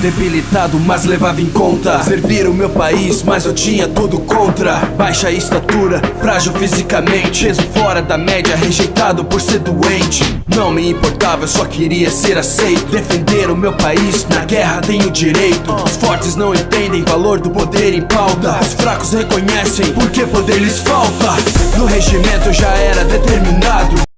Debilitado, mas levava em conta servir o meu país, mas eu tinha tudo contra. Baixa estatura, frágil fisicamente, peso fora da média, rejeitado por ser doente. Não me importava, eu só queria ser aceito. Defender o meu país, na guerra tenho direito. Os fortes não entendem valor do poder em pauta. Os fracos reconhecem porque poder lhes falta. No regimento eu já era determinado.